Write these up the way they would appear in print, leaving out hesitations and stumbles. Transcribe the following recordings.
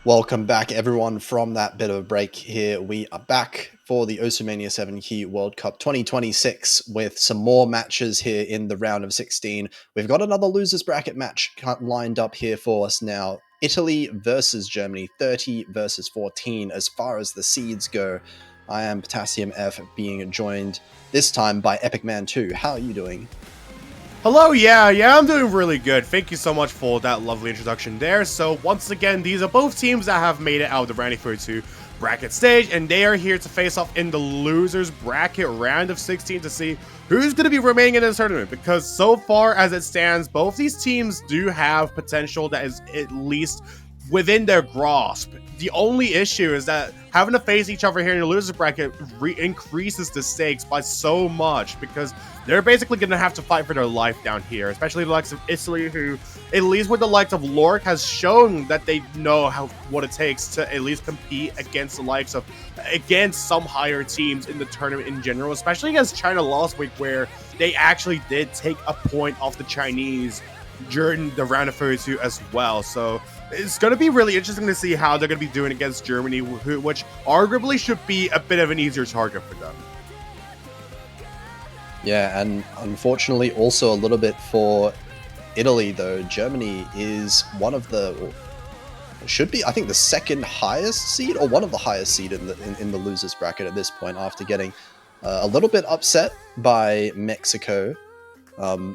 Welcome back, everyone, from that bit of a break here. We are back for the Mania 7 Key World Cup 2026 with some more matches here in the round of 16. We've got another losers bracket match lined up here for us now. Italy versus Germany, 30 versus 14 as far as the seeds go. I am Potassium F, being joined this time by Epic Man 2. How are you doing? Hello, yeah, I'm doing really good. Thank you so much for that lovely introduction there. So once again, these are both teams that have made it out of the round of 32 bracket stage, and they are here to face off in the losers bracket round of 16 to see who's going to be remaining in this tournament. Because so far as it stands, both these teams do have potential that is at least within their grasp. The only issue is that having to face each other here in the losers bracket increases the stakes by so much, because they're basically going to have to fight for their life down here, especially the likes of Italy, who, at least with the likes of Lork, has shown that they know what it takes to at least compete against the likes of, against some higher teams in the tournament in general, especially against China last week, where they actually did take a point off the Chinese during the round of 32 as well. So it's going to be really interesting to see how they're going to be doing against Germany, which arguably should be a bit of an easier target for them. Yeah, and unfortunately also a little bit for Italy, though. Germany is one of the, should be, I think, the second highest seed, or one of the highest seed in the losers bracket at this point, after getting a little bit upset by Mexico.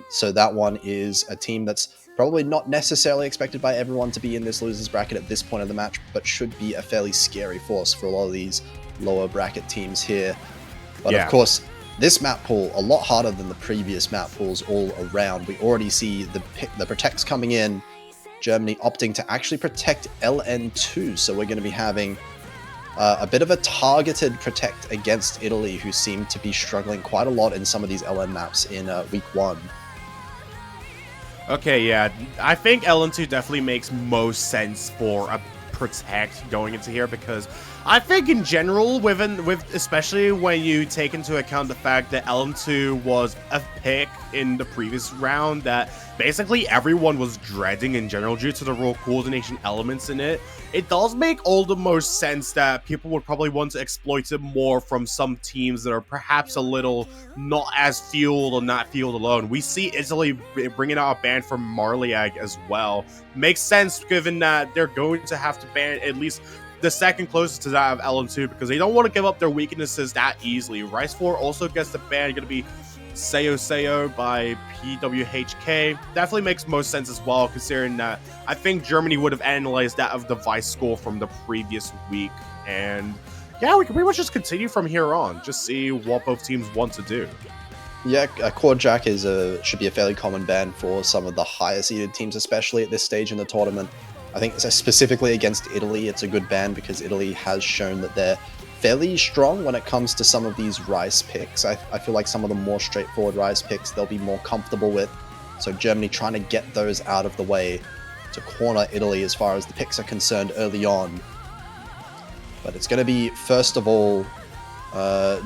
So that one is a team that's probably not necessarily expected by everyone to be in this losers bracket at this point of the match, but should be a fairly scary force for a lot of these lower bracket teams here. But yeah, of course, this map pool, a lot harder than the previous map pools all around. We already see the protects coming in, Germany opting to actually protect LN2, so we're going to be having a bit of a targeted protect against Italy, who seem to be struggling quite a lot in some of these LN maps in week 1. Okay, yeah, I think LN2 definitely makes most sense for a protect going into here, because I think in general, especially when you take into account the fact that LN2 was a pick in the previous round that basically everyone was dreading in general due to the raw coordination elements in it, it does make all the most sense that people would probably want to exploit it more from some teams that are perhaps a little not as fueled or not fueled alone. We see Italy bringing out a ban from Marliag as well. Makes sense given that they're going to have to ban at least the second closest to that of LN2, because they don't want to give up their weaknesses that easily. Rice 4 also gets the ban, going to be Seyo by PWHK. Definitely makes most sense as well, considering that I think Germany would have analyzed that of the Vice score from the previous week. And yeah, we can pretty much just continue from here on, just see what both teams want to do. Yeah, Cord Jack should be a fairly common ban for some of the higher seeded teams, especially at this stage in the tournament. I think specifically against Italy, it's a good ban because Italy has shown that they're fairly strong when it comes to some of these Rice picks. I feel like some of the more straightforward Rice picks they'll be more comfortable with. So Germany trying to get those out of the way to corner Italy as far as the picks are concerned early on. But it's going to be, first of all,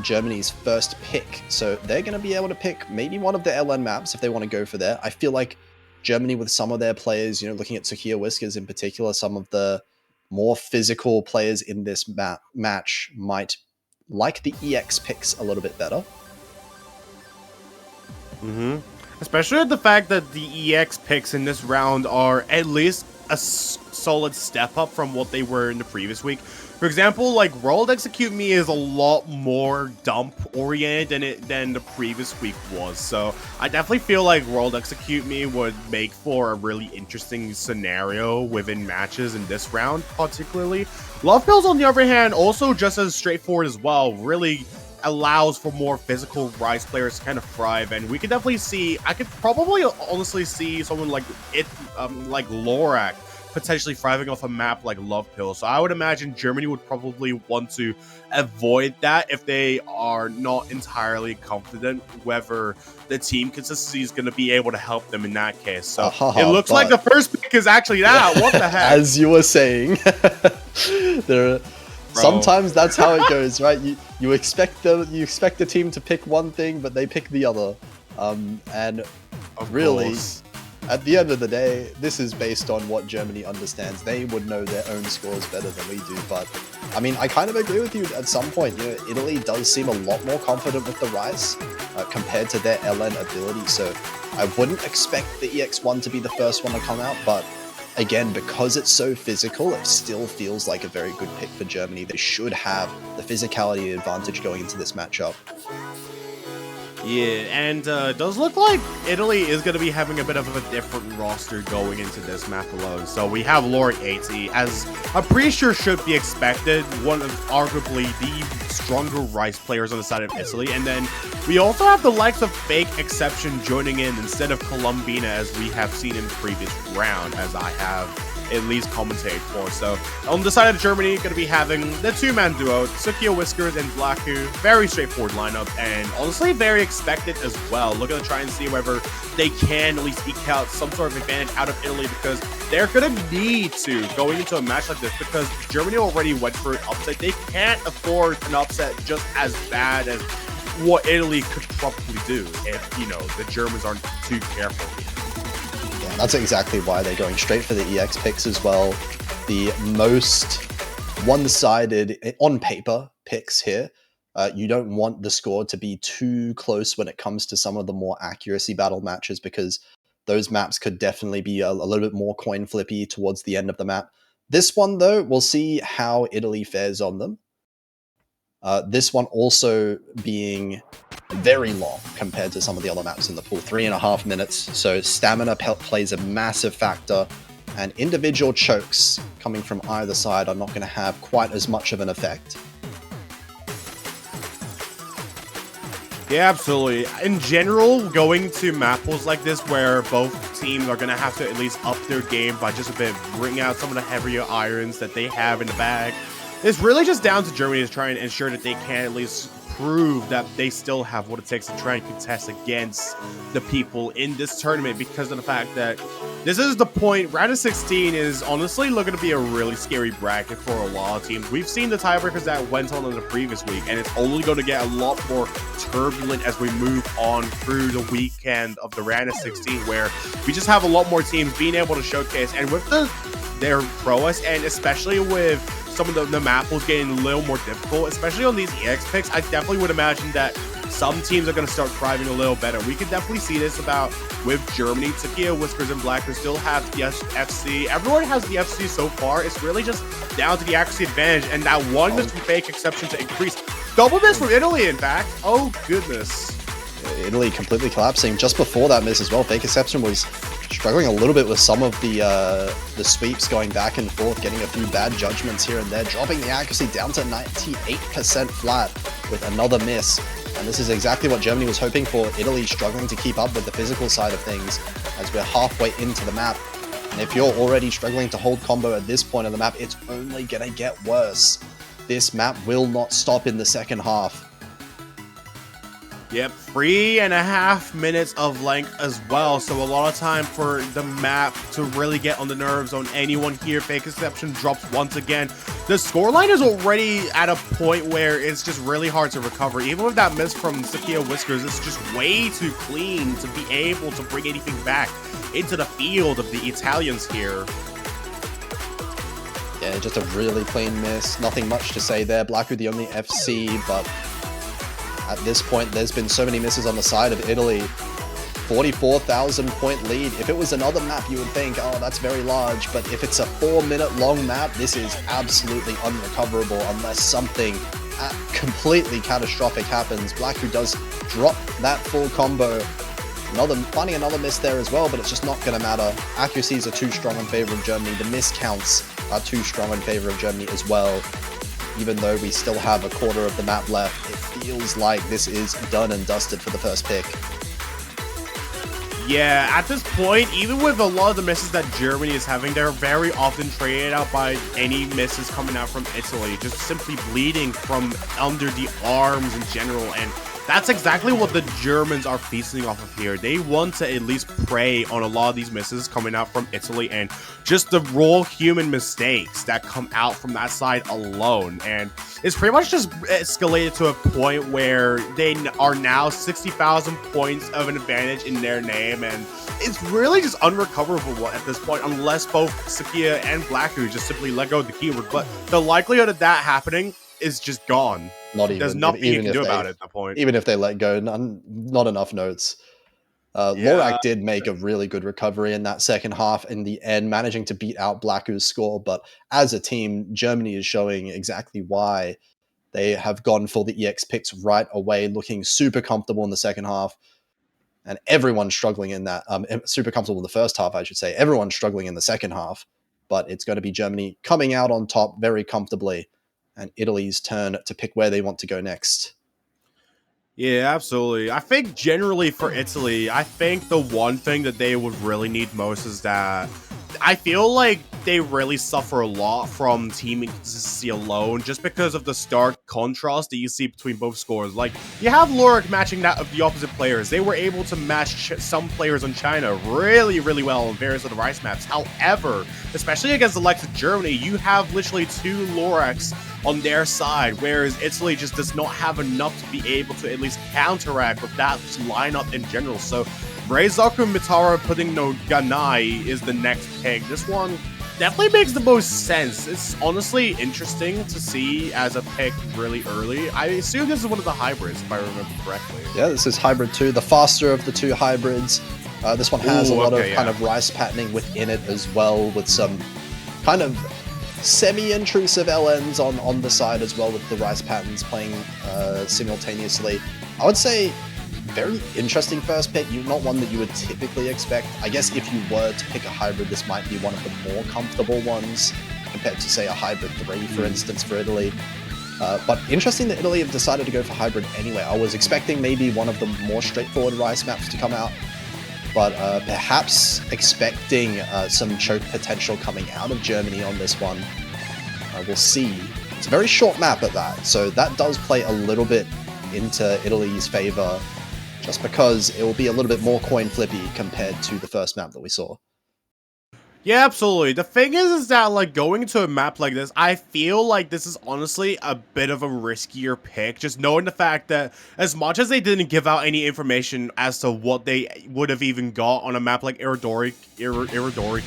Germany's first pick. So they're going to be able to pick maybe one of the LN maps if they want to go for that. I feel like Germany, with some of their players, looking at Sakia Whiskers in particular, some of the more physical players in this match might like the EX picks a little bit better. Especially the fact that the EX picks in this round are at least a solid step up from what they were in the previous week. For example, like World Execute Me is a lot more dump oriented than the previous week was. So I definitely feel like World Execute Me would make for a really interesting scenario within matches in this round, particularly. Love Pills, on the other hand, also just as straightforward as well, really allows for more physical Rise players to kind of thrive, and we could definitely see, I could probably honestly see someone like Lorak potentially thriving off a map like Love Pill. So I would imagine Germany would probably want to avoid that if they are not entirely confident whether the team consistency is going to be able to help them in that case. So it looks like the first pick is actually that. What the heck? As you were saying, sometimes that's how it goes, right? You expect the team to pick one thing, but they pick the other. And really, At the end of the day, this is based on what Germany understands. They would know their own scores better than we do. But I mean, I kind of agree with you at some point. You know, Italy does seem a lot more confident with the Rice compared to their LN ability. So I wouldn't expect the EX1 to be the first one to come out. But again, because it's so physical, it still feels like a very good pick for Germany. They should have the physicality advantage going into this matchup. Yeah, and it does look like Italy is going to be having a bit of a different roster going into this map alone. So we have Lori 80, as I'm pretty sure should be expected, one of arguably the stronger Rice players on the side of Italy. And then we also have the likes of Fake Exception joining in instead of Columbina, as we have seen in the previous round, as I have at least commentate for. So on the side of Germany, going to be having the two-man duo, Tsukiya Whiskers and Blacku. Very straightforward lineup, and honestly very expected as well. Looking to try and see whether they can at least eke out some sort of advantage out of Italy, because they're going to need to going into a match like this, because Germany already went for an upset. They can't afford an upset just as bad as what Italy could probably do if, you know, the Germans aren't too careful. Yeah, that's exactly why they're going straight for the EX picks as well. The most one-sided, on paper, picks here. You don't want the score to be too close when it comes to some of the more accuracy battle matches, because those maps could definitely be a little bit more coin flippy towards the end of the map. This one, though, we'll see how Italy fares on them. This one also being very long compared to some of the other maps in the pool, 3.5 minutes. So stamina plays a massive factor, and individual chokes coming from either side are not going to have quite as much of an effect. Yeah, absolutely. In general, going to map pools like this where both teams are going to have to at least up their game by just a bit, bring out some of the heavier irons that they have in the bag, it's really just down to Germany to try and ensure that they can at least prove that they still have what it takes to try and contest against the people in this tournament, because of the fact that this is the point. Round of 16 is honestly looking to be a really scary bracket for a lot of teams. We've seen the tiebreakers that went on in the previous week, and it's only going to get a lot more turbulent as we move on through the weekend of the round of 16, where we just have a lot more teams being able to showcase, and with their prowess, and especially with some of the map was getting a little more difficult, especially on these EX picks. I definitely would imagine that some teams are going to start thriving a little better. We can definitely see this about with Germany. Tsukiya, Whiskers, and Black, who still have the FC. Everyone has the FC so far. It's really just down to the accuracy advantage, and that one miss from Fake Exception to increase. Double miss from Italy, in fact. Oh, goodness. Italy completely collapsing. Just before that miss as well, Fake Exception was struggling a little bit with some of the sweeps, going back and forth, getting a few bad judgments here and there, dropping the accuracy down to 98% flat with another miss. And this is exactly what Germany was hoping for. Italy struggling to keep up with the physical side of things as we're halfway into the map. And if you're already struggling to hold combo at this point of the map, it's only going to get worse. This map will not stop in the second half. Yep, 3.5 minutes of length as well, so a lot of time for the map to really get on the nerves on anyone here. Fake Exception drops once again. The scoreline is already at a point where it's just really hard to recover. Even with that miss from Tsukiya Whiskers, it's just way too clean to be able to bring anything back into the field of the Italians here. Yeah, just a really clean miss. Nothing much to say there. Blacku the only FC, but at this point, there's been so many misses on the side of Italy. 44,000 point lead. If it was another map, you would think, oh, that's very large. But if it's a 4-minute long map, this is absolutely unrecoverable unless something completely catastrophic happens. Blacku does drop that full combo. Finding another miss there as well, but it's just not going to matter. Accuracies are too strong in favor of Germany. The miscounts are too strong in favor of Germany as well. Even though we still have a quarter of the map left, it feels like this is done and dusted for the first pick. Yeah, at this point, even with a lot of the misses that Germany is having, they're very often traded out by any misses coming out from Italy, just simply bleeding from under the arms in general, and that's exactly what the Germans are feasting off of here. They want to at least prey on a lot of these misses coming out from Italy and just the raw human mistakes that come out from that side alone. And it's pretty much just escalated to a point where they are now 60,000 points of an advantage in their name. And it's really just unrecoverable at this point unless both Sakia and Blacku just simply let go of the keyword. But the likelihood of that happening is just gone. Not There's even nothing you even can if do they about it at that point. even if they let go, not enough notes. Yeah. Lorak did make a really good recovery in that second half in the end, managing to beat out Blacku's score. But as a team, Germany is showing exactly why they have gone for the EX picks right away, looking super comfortable in the second half. And everyone's struggling in that. Super comfortable in the first half, I should say. Everyone's struggling in the second half. But it's going to be Germany coming out on top very comfortably, and Italy's turn to pick where they want to go next. Yeah, absolutely. I think generally for Italy, I think the one thing that they would really need most is that I feel like they really suffer a lot from team inconsistency alone, just because of the stark contrast that you see between both scores. Like, you have Lorik matching that of the opposite players. They were able to match some players on China really, really well on various other ice maps. However, especially against the likes of Germany, you have literally two Loriks on their side, whereas Italy just does not have enough to be able to at least counteract with that lineup in general. So Reizoku Mitara putting no Ganai is the next pick. This one definitely makes the most sense. It's honestly interesting to see as a pick really early. I assume this is one of the hybrids, if I remember correctly. Yeah, this is hybrid 2, the faster of the two hybrids. This one has a lot of kind of rice patterning within it as well, with some kind of semi-intrusive LNs on the side as well, with the rice patterns playing simultaneously. I would say very interesting first pick. Not one that you would typically expect. I guess if you were to pick a hybrid, this might be one of the more comfortable ones compared to, say, a hybrid 3, for instance, for Italy. But interesting that Italy have decided to go for hybrid anyway. I was expecting maybe one of the more straightforward rice maps to come out, but perhaps expecting some choke potential coming out of Germany on this one. We'll see. It's a very short map at that, so that does play a little bit into Italy's favor, just because it will be a little bit more coin flippy compared to the first map that we saw. Yeah, absolutely. The thing is that, like, going to a map like this, I feel like this is honestly a bit of a riskier pick, just knowing the fact that as much as they didn't give out any information as to what they would have even got on a map like Iridori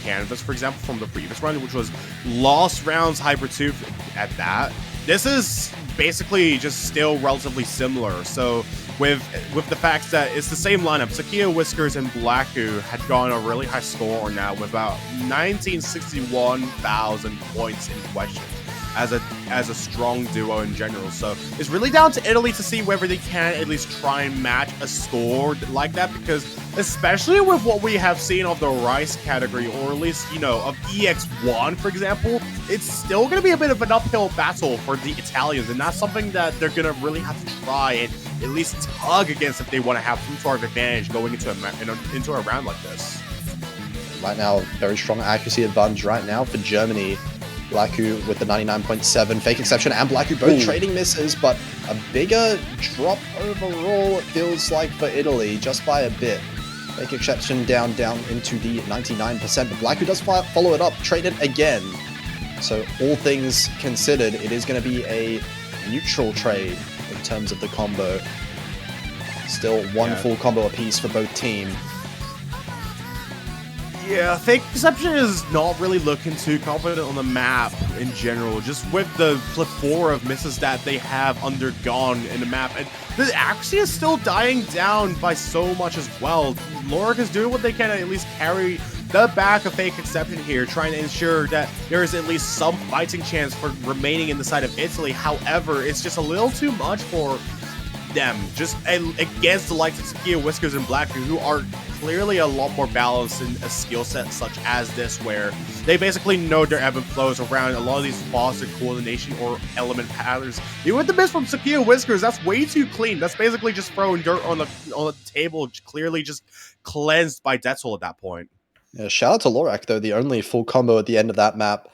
Canvas, for example, from the previous run, which was Lost Rounds Hybrid 2 at that, this is basically just still relatively similar. So with the fact that it's the same lineup, Sakia, Whiskers, and Blacku had gone a really high score on that with about 1961,000 points in question as a strong duo in general. So it's really down to Italy to see whether they can at least try and match a score like that, because especially with what we have seen of the Rice category, or at least, you know, of EX1, for example, it's still going to be a bit of an uphill battle for the Italians, and that's something that they're going to really have to try and at least tug against if they want to have some sort of advantage going into a round like this. Right now, very strong accuracy advantage right now for Germany. Blacku with the 99.7, Fake Exception and Blacku both trading misses, but a bigger drop overall, it feels like, for Italy, just by a bit. Fake Exception down into the 99%, but Blacku does follow it up, trade it again. So all things considered, it is going to be a neutral trade in terms of the combo. Still one full combo apiece for both teams. Yeah, Fake Exception is not really looking too confident on the map in general, just with the plethora of misses that they have undergone in the map. And the accuracy is still dying down by so much as well. Lorik is doing what they can to at least carry the back of Fake Exception here, trying to ensure that there is at least some fighting chance for remaining in the side of Italy. However, it's just a little too much for them, just against the likes of Sakia, Whiskers, and Blacku, who are clearly a lot more balanced in a skill set such as this, where they basically know their ebb and flows around a lot of these foster coordination or element patterns. Even with the miss from Sakia Whiskers, that's way too clean. That's basically just throwing dirt on the table, clearly just cleansed by Detzel at that point. Yeah, shout out to Lorak, though, the only full combo at the end of that map,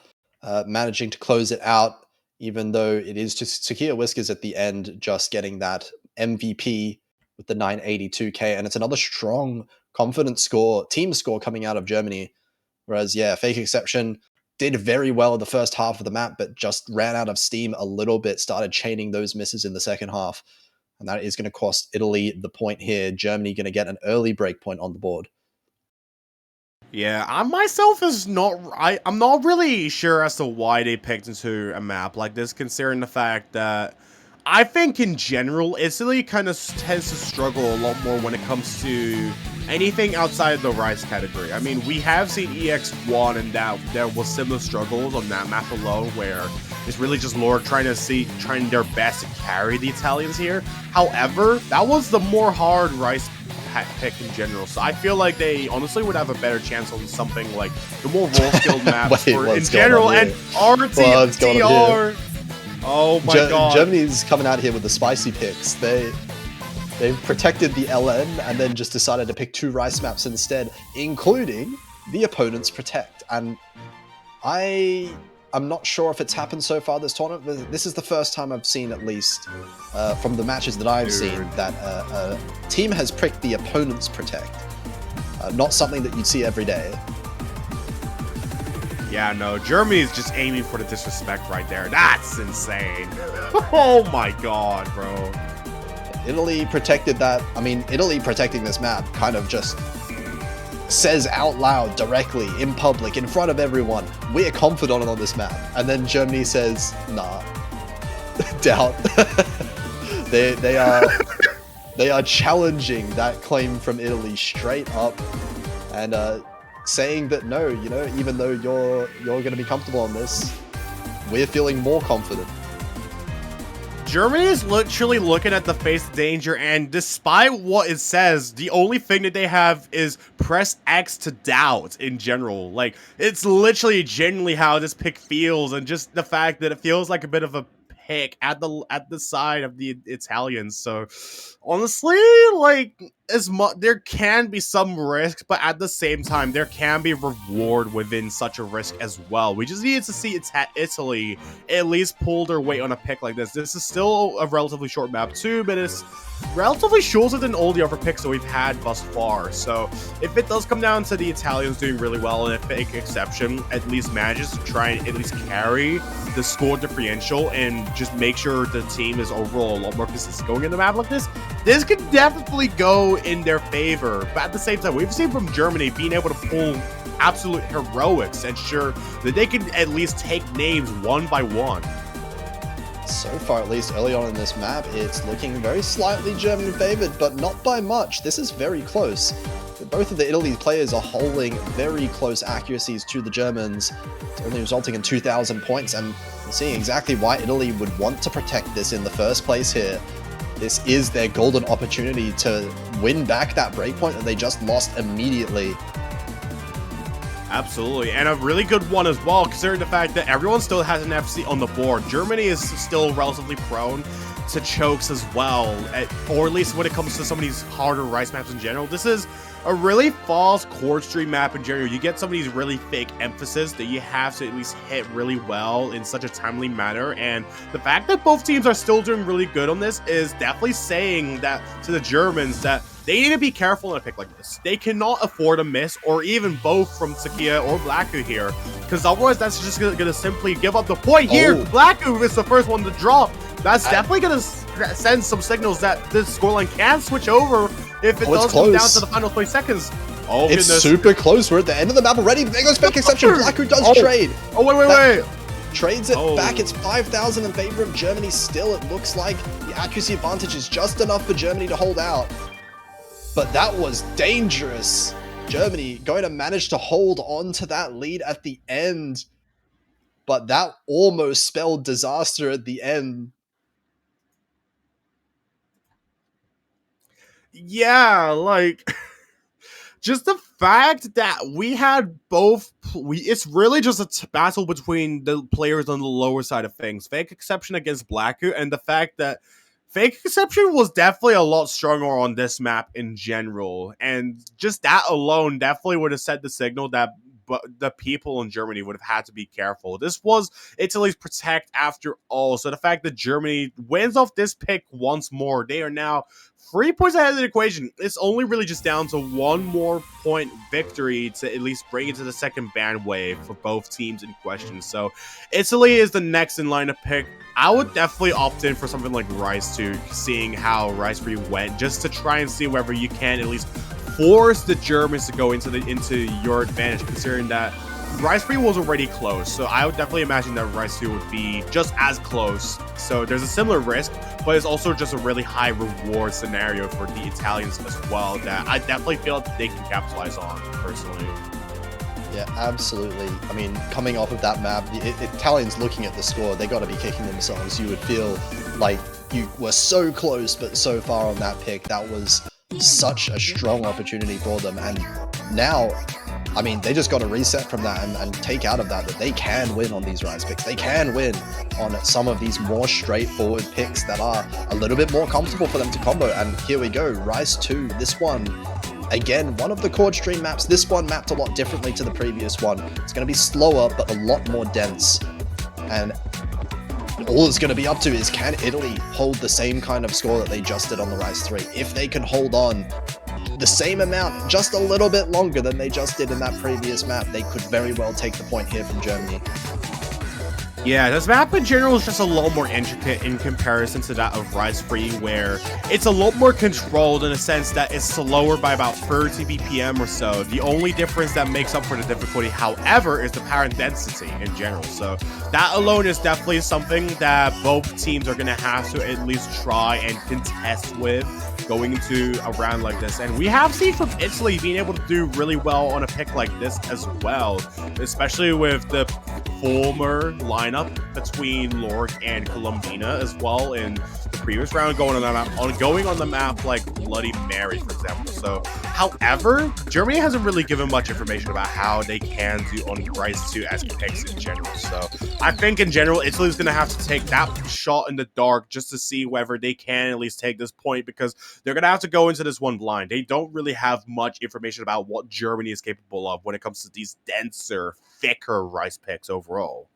managing to close it out, even though it is just Sakia Whiskers at the end, just getting that MVP with the 982k, and it's another strong confidence score, team score coming out of Germany. Whereas, yeah, Fake Exception did very well in the first half of the map, but just ran out of steam a little bit, started chaining those misses in the second half. And that is going to cost Italy the point here. Germany going to get an early break point on the board. Yeah, I myself is not. I'm not really sure as to why they picked into a map like this, considering the fact that I think in general Italy kind of tends to struggle a lot more when it comes to anything outside the Rise category. I mean, we have seen EX1 and that there was similar struggles on that map alone, where it's really just Lord trying their best to carry the Italians here. However, that was the more hard Rise pick in general, so I feel like they honestly would have a better chance on something like the more role skilled maps in general, and RTR. Oh my god, Germany's coming out here with the spicy picks. They've protected the LN and then just decided to pick 2 Rice maps instead, including the opponent's protect. And I'm not sure if it's happened so far this tournament, but this is the first time I've seen, at least from the matches that I've seen, that a team has picked the opponent's protect. Not something that you'd see every day. Yeah, no, Germany is just aiming for the disrespect right there. That's insane. Oh my god, bro. Italy protected that. I mean, Italy protecting this map kind of just says out loud, directly, in public, in front of everyone, we're confident on this map. And then Germany says, nah, doubt. they are challenging that claim from Italy straight up, and saying that no, you know, even though you're going to be comfortable on this, we're feeling more confident. Germany is literally looking at the face of danger, and despite what it says, the only thing that they have is press X to doubt in general. Like, it's literally genuinely how this pick feels, and just the fact that it feels like a bit of a pick at the side of the Italians. So honestly, like, there can be some risk, but at the same time, there can be reward within such a risk as well. We just needed to see Italy at least pull their weight on a pick like this. This is still a relatively short map too, but it's relatively shorter than all the other picks that we've had thus far. So if it does come down to the Italians doing really well, and if Fake Exception at least manages to try and at least carry the score differential and just make sure the team is overall a lot more consistent going in the map like this could definitely go in their favor. But at the same time, we've seen from Germany being able to pull absolute heroics and ensure that they can at least take names one by one. So far, at least early on in this map, it's looking very slightly German favored, but not by much. This is very close. Both of the Italy players are holding very close accuracies to the Germans. It's only resulting in 2,000 points, and seeing exactly why Italy would want to protect this in the first place here. This is their golden opportunity to win back that breakpoint that they just lost immediately. Absolutely, and a really good one as well, considering the fact that everyone still has an FC on the board. Germany is still relatively prone to chokes as well, or at least when it comes to some of these harder Rice maps in general. This is a really false chord stream map in general. You get some of these really fake emphasis that you have to at least hit really well in such a timely manner, and the fact that both teams are still doing really good on this is definitely saying that to the Germans that they need to be careful in a pick like this. They cannot afford a miss, or even both from Sakia or Blacku here, because otherwise that's just going to simply give up the point here. Blacku is the first one to drop. That's definitely going to send some signals that this scoreline can switch over if it does come down to the final 20 seconds. Oh, it's goodness. super close. We're at the end of the map already. There goes Fake Exception. Blacku does trade. Oh, wait. Trades it back. It's 5,000 in favor of Germany still. It looks like the accuracy advantage is just enough for Germany to hold out. But that was dangerous. Germany going to manage to hold on to that lead at the end. But that almost spelled disaster at the end. Yeah, like, just the fact that we had both, it's really just a battle between the players on the lower side of things. Fake Exception against Blacku, and the fact that Fake Exception was definitely a lot stronger on this map in general, and just that alone definitely would have set the signal that the people in Germany would have had to be careful. This was Italy's protect after all, so the fact that Germany wins off this pick once more, they are now 3 points ahead of the equation. It's only really just down to one more point victory to at least bring it to the second band wave for both teams in question. So Italy is the next in line to pick. I would definitely opt in for something like Rise 2, seeing how Rise 3 went, just to try and see whether you can at least force the Germans to go into your advantage, considering that Rise 3 was already close, so I would definitely imagine that Rise 2 would be just as close. So there's a similar risk, but it's also just a really high reward scenario for the Italians as well that I definitely feel that they can capitalize on, personally. Yeah, absolutely. I mean, coming off of that map, the Italians looking at the score, they got to be kicking themselves. You would feel like you were so close, but so far on that pick. That was such a strong opportunity for them. And now, I mean, they just got to reset from that and take out of that they can win on these Rise picks. They can win on some of these more straightforward picks that are a little bit more comfortable for them to combo. And here we go, Rise 2, this one. Again, one of the chord stream maps, this one mapped a lot differently to the previous one. It's going to be slower, but a lot more dense. And all it's going to be up to is, can Italy hold the same kind of score that they just did on the Rise 3? If they can hold on the same amount, just a little bit longer than they just did in that previous map, they could very well take the point here from Germany. Yeah, this map in general is just a lot more intricate in comparison to that of Rise 3, where it's a lot more controlled in a sense that it's slower by about 30 BPM or so. The only difference that makes up for the difficulty, however, is the power density in general. So that alone is definitely something that both teams are going to have to at least try and contest with going into a round like this. And we have seen from Italy being able to do really well on a pick like this as well, especially with the former lineup between Lorg and Colombina as well in the previous round, going on the map like Bloody Mary, for example. So, however, Germany hasn't really given much information about how they can do on Rise 2 as picks in general. So, I think in general, Italy's going to have to take that shot in the dark just to see whether they can at least take this point, because they're going to have to go into this one blind. They don't really have much information about what Germany is capable of when it comes to these denser, thicker Rise picks overall.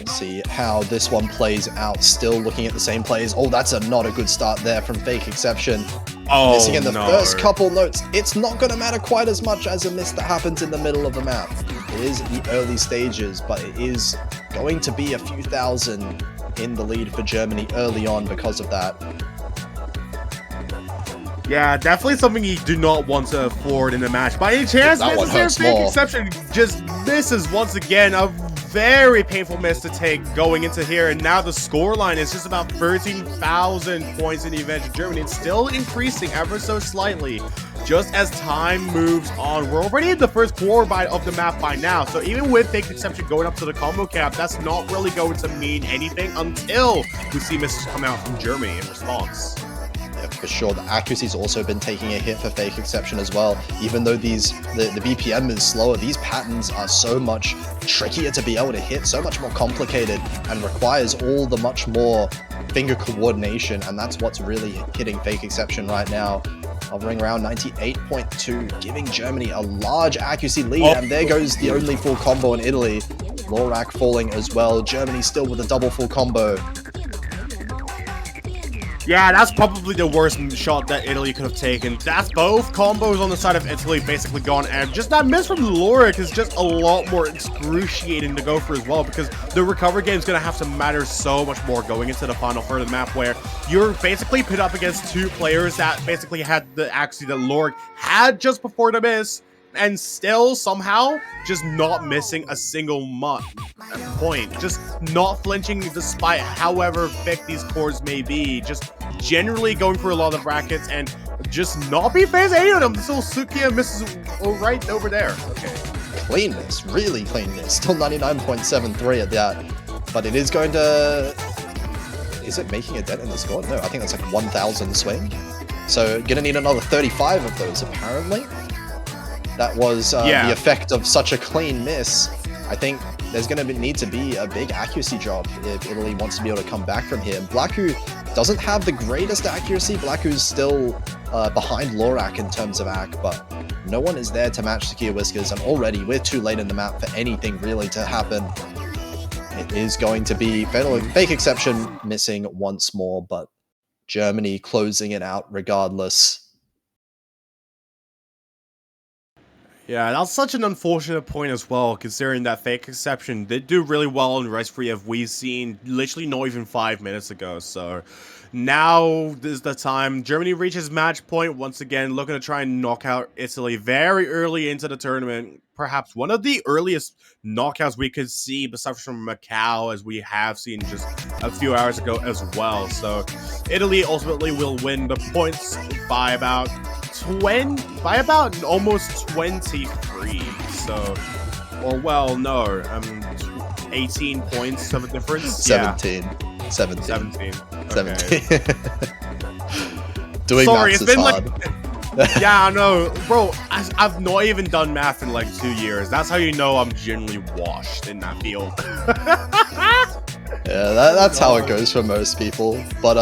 See how this one plays out. Still looking at the same plays. Oh, that's not a good start there from Fake Exception. Oh, missing in the no. first couple notes. It's not going to matter quite as much as a miss that happens in the middle of the map. It is the early stages, but it is going to be a few thousand in the lead for Germany early on because of that. Yeah, definitely something you do not want to afford in a match. By any chance, Fake Exception just misses once again. A very painful miss to take going into here, and now the scoreline is just about 13,000 points in the advantage of Germany. It's still increasing ever so slightly just as time moves on. We're already in the first quarter of the map by now, so even with Fake Exception going up to the combo cap, that's not really going to mean anything until we see misses come out from Germany in response. Yeah, for sure. The accuracy's also been taking a hit for Fake Exception as well. Even though the BPM is slower, these patterns are so much trickier to be able to hit, so much more complicated, and requires all the much more finger coordination, and that's what's really hitting Fake Exception right now. Hovering around 98.2, giving Germany a large accuracy lead, and there goes the only full combo in Italy. Lorak falling as well. Germany still with a double full combo. Yeah, that's probably the worst shot that Italy could have taken. That's both combos on the side of Italy basically gone, and just that miss from Lorik is just a lot more excruciating to go for as well, because the recovery game is going to have to matter so much more going into the final third of the map, where you're basically pit up against two players that basically had the accuracy that Lorik had just before the miss, and still somehow just not missing a single point, just not flinching despite however thick these cores may be, just generally going for a lot of brackets and just not be phased any of them. So Sukiya misses right over there. Okay. Clean miss, really clean miss. Still 99.73 at that, but it is going to... Is it making a dent in the score? No, I think that's like 1,000 swing. So gonna need another 35 of those apparently. That was the effect of such a clean miss. I think there's going to need to be a big accuracy drop if Italy wants to be able to come back from here. Blacku doesn't have the greatest accuracy. Blacku's still behind Lorak in terms of ac, but no one is there to match Sukiya Whiskers, and already we're too late in the map for anything really to happen. It is going to be Fake Exception missing once more, but Germany closing it out regardless. Yeah, that's such an unfortunate point as well, considering that Fake Exception did do really well in Rise 3, as we've seen literally not even 5 minutes ago. So now is the time. Germany reaches match point once again, looking to try and knock out Italy very early into the tournament. Perhaps one of the earliest knockouts we could see, besides from Macau, as we have seen just a few hours ago as well. So Italy ultimately will win the points by about almost 23. So, or well, no, 18 points of a difference. 17. Yeah. 17. 17. Okay. Doing Sorry, maths it's is been hard. Yeah, I know. Bro, I've not even done math in like 2 years. That's how you know I'm generally washed in that field. Yeah, that's how it goes for most people. But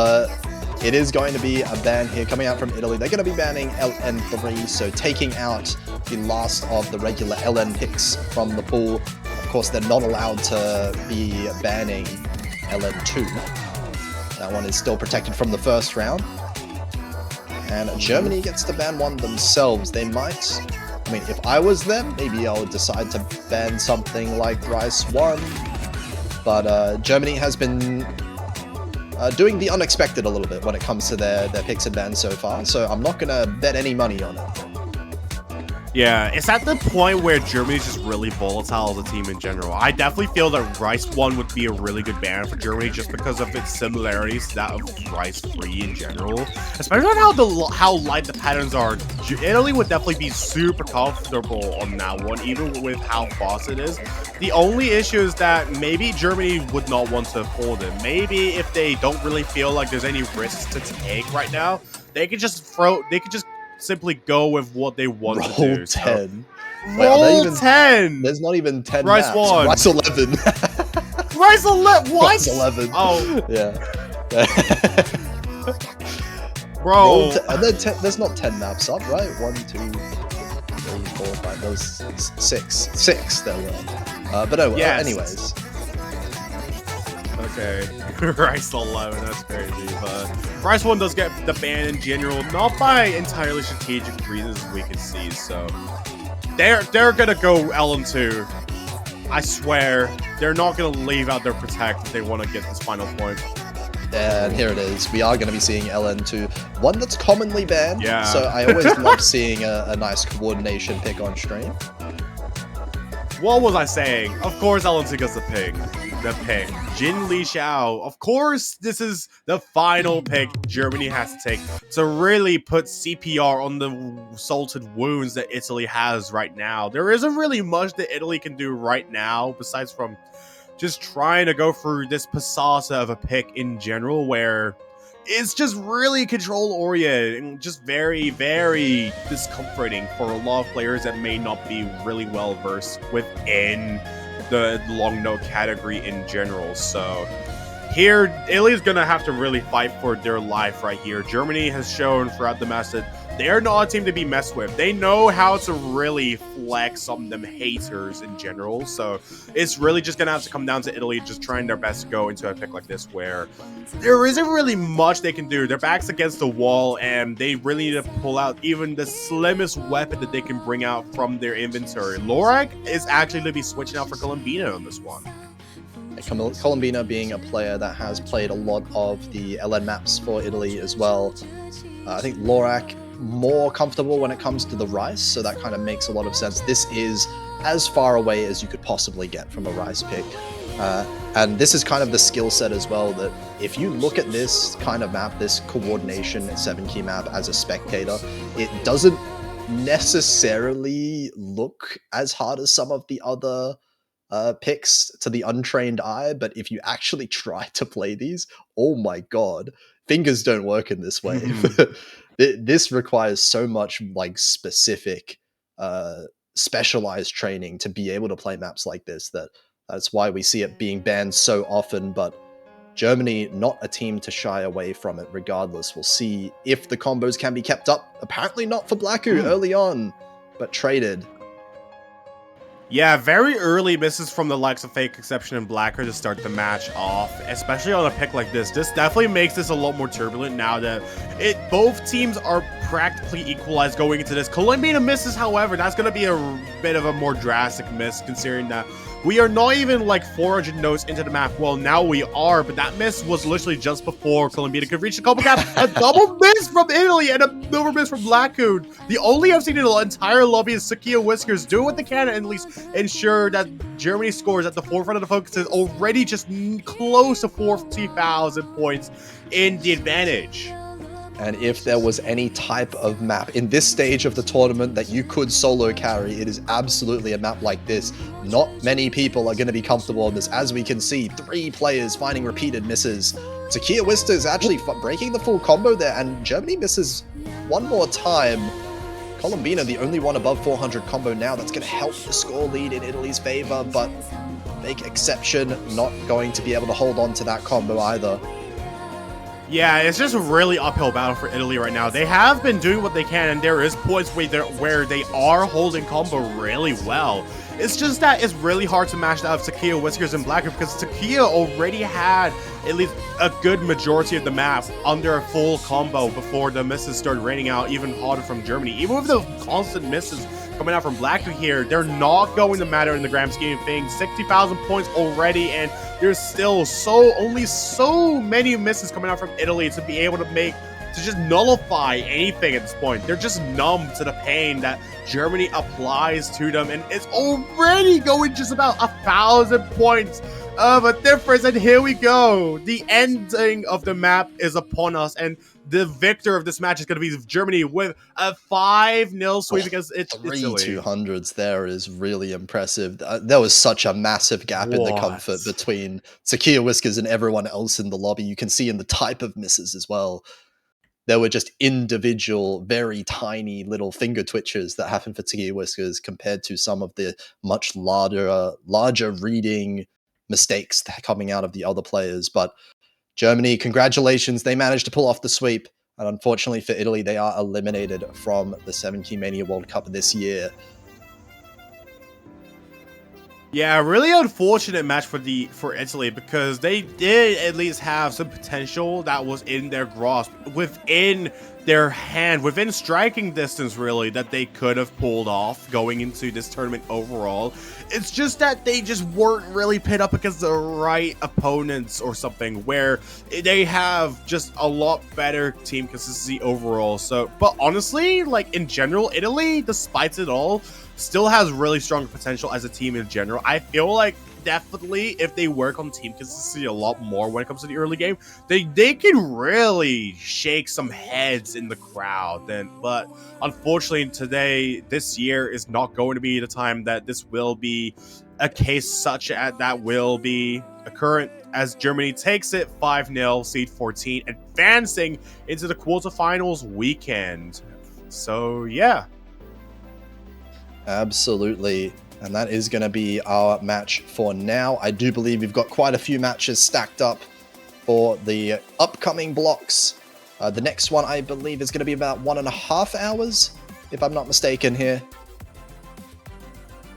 it is going to be a ban here coming out from Italy. They're going to be banning LN3, so taking out the last of the regular LN picks from the pool. Of course, they're not allowed to be banning LN2. That one is still protected from the first round. And Germany gets to ban one themselves. They might... I mean, if I was them, maybe I would decide to ban something like Rice 1. But Germany has been doing the unexpected a little bit when it comes to their picks and bans so far. So I'm not going to bet any money on it. Yeah, it's at the point where Germany's just really volatile as a team in general. I definitely feel that Rice 1 would be a really good ban for Germany just because of its similarities to that of Rice 3 in general. Especially on how light the patterns are. Italy would definitely be super comfortable on that one, even with how fast it is. The only issue is that maybe Germany would not want to fold it. Maybe if they don't really feel like there's any risks to take right now, they could just simply go with what they want to do. 10. So. Roll 10! There's not even 10 Rice maps. 1. Rice 11. Rice 11? What? Rice 11. Oh. Yeah. Bro. There's not 10 maps up, right? 1, 2, 3, 4, 5. There's 6. 6 there were. But oh, yes. Anyways. Okay, Rice 11, that's crazy, but Rice 1 does get the ban in general, not by entirely strategic reasons we can see, so they're gonna go LN2. I swear, they're not gonna leave out their protect if they want to get this final point. And here it is. We are going to be seeing LN2, one that's commonly banned, yeah. So I always love seeing a nice coordination pick on stream. What was I saying? Of course LN2 gets the pick. Jin Li Xiao. Of course, this is the final pick Germany has to take to really put CPR on the salted wounds that Italy has right now. There isn't really much that Italy can do right now, besides from just trying to go through this passata of a pick in general, where it's just really control-oriented and just very, very discomforting for a lot of players that may not be really well-versed within the long note category in general. So here, Italy's gonna have to really fight for their life right here. Germany has shown throughout the match that they're not a team to be messed with. They know how to really flex on them haters in general. So it's really just gonna have to come down to Italy just trying their best to go into a pick like this where there isn't really much they can do. Their back's against the wall and they really need to pull out even the slimmest weapon that they can bring out from their inventory. Lorak is actually going to be switching out for Colombina on this one. Colombina being a player that has played a lot of the LN maps for Italy as well. I think Lorak more comfortable when it comes to the Rice, so that kind of makes a lot of sense. This is as far away as you could possibly get from a Rice pick. And this is kind of the skill set as well, that if you look at this kind of map, this coordination 7-key map as a spectator, it doesn't necessarily look as hard as some of the other picks to the untrained eye, but if you actually try to play these, oh my god, fingers don't work in this way. This requires so much like specific specialized training to be able to play maps like this. That's why we see it being banned so often, but Germany, not a team to shy away from it regardless. We'll see if the combos can be kept up. Apparently not for Blacku early on, but traded. Yeah, very early misses from the likes of Fake Exception and Blacker to start the match off, especially on a pick like this. This definitely makes this a lot more turbulent now that both teams are practically equalized going into this. Colombina misses, however, that's going to be a bit of a more drastic miss considering that We are not even like 400 nodes into the map. Well, now we are, but that miss was literally just before Colombina could reach the combo gap. A double miss from Italy and another miss from Blackhood. The only I've seen in the entire lobby is Sakia Whiskers doing what they can and at least ensure that Germany scores at the forefront of the focus is already just close to 40,000 points in the advantage. And if there was any type of map in this stage of the tournament that you could solo carry, it is absolutely a map like this. Not many people are going to be comfortable on this. As we can see, 3 players finding repeated misses. Sakia Whiskers actually breaking the full combo there, and Germany misses one more time. Colombina, the only one above 400 combo now. That's going to help the score lead in Italy's favor, but big exception, not going to be able to hold on to that combo either. Yeah, it's just a really uphill battle for Italy right now. They have been doing what they can, and there is points where they are holding combo really well. It's just that it's really hard to match that up Sakia Whiskers and Blackhood because Sakia already had at least a good majority of the map under a full combo before the misses started raining out even harder from Germany. Even with the constant misses coming out from Blackhood here, they're not going to matter in the grand scheme of things. 60,000 points already, and there's still only so many misses coming out from Italy to be able to just nullify anything at this point. They're just numb to the pain that Germany applies to them, and it's already going just about 1,000 points of a difference. And here we go. The ending of the map is upon us, and the victor of this match is going to be Germany with a 5-0 sweep because it's Three Italy. 200s there is really impressive. There was such a massive gap in the comfort between Sakia Whiskers and everyone else in the lobby. You can see in the type of misses as well. There were just individual, very tiny little finger twitches that happened for Sakia Whiskers compared to some of the much larger reading mistakes that are coming out of the other players. But Germany, congratulations. They managed to pull off the sweep. And unfortunately for Italy, they are eliminated from the 17 Mania World Cup this year. Yeah, really unfortunate match for Italy because they did at least have some potential that was in their grasp, within their hand, within striking distance really, that they could have pulled off going into this tournament overall. It's just that they just weren't really pit up against the right opponents or something where they have just a lot better team consistency overall. So, but honestly, like in general, Italy, despite it all, still has really strong potential as a team in general. I feel like definitely if they work on team consistency a lot more when it comes to the early game, they can really shake some heads in the crowd. But unfortunately this year is not going to be the time that this will be a case such as that will be occurrent, as Germany takes it 5-0, seed 14, advancing into the quarterfinals weekend. So yeah. Absolutely. And that is going to be our match for now. I do believe we've got quite a few matches stacked up for the upcoming blocks. The next one, I believe, is going to be about 1.5 hours, if I'm not mistaken here.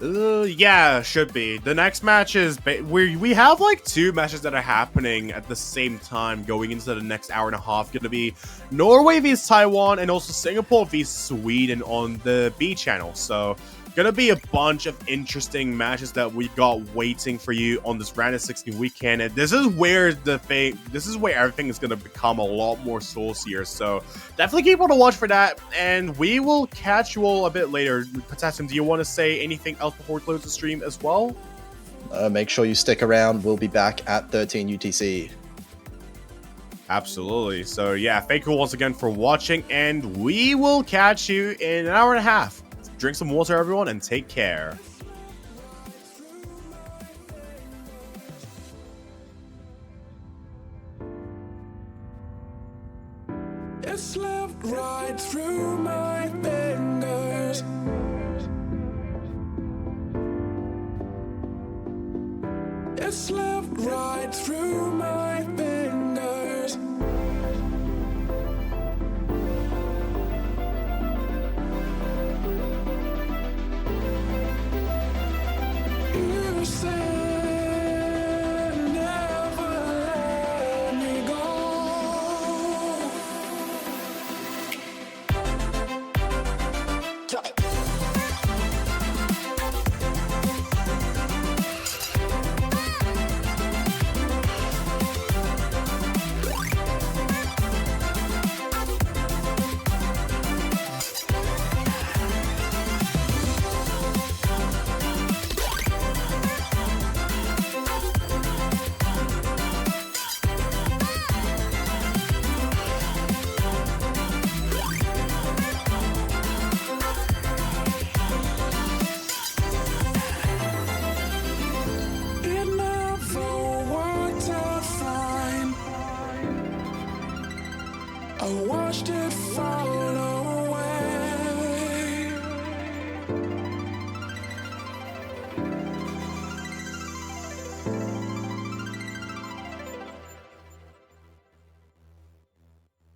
Yeah, should be. The next match is we have like 2 matches that are happening at the same time going into the next hour and a half. Going to be Norway vs Taiwan and also Singapore vs Sweden on the B channel. So gonna be a bunch of interesting matches that we got waiting for you on this round of 16 weekend, and this is where everything is gonna become a lot more saucier. So definitely keep on the watch for that, and we will catch you all a bit later. Potassium, do you want to say anything else before we close the stream as well? Make sure you stick around. We'll be back at 13 UTC. Absolutely. So yeah, thank you once again for watching, and we will catch you in an hour and a half. Drink some water, everyone, and take care. It slipped right through my fingers. It slipped right through my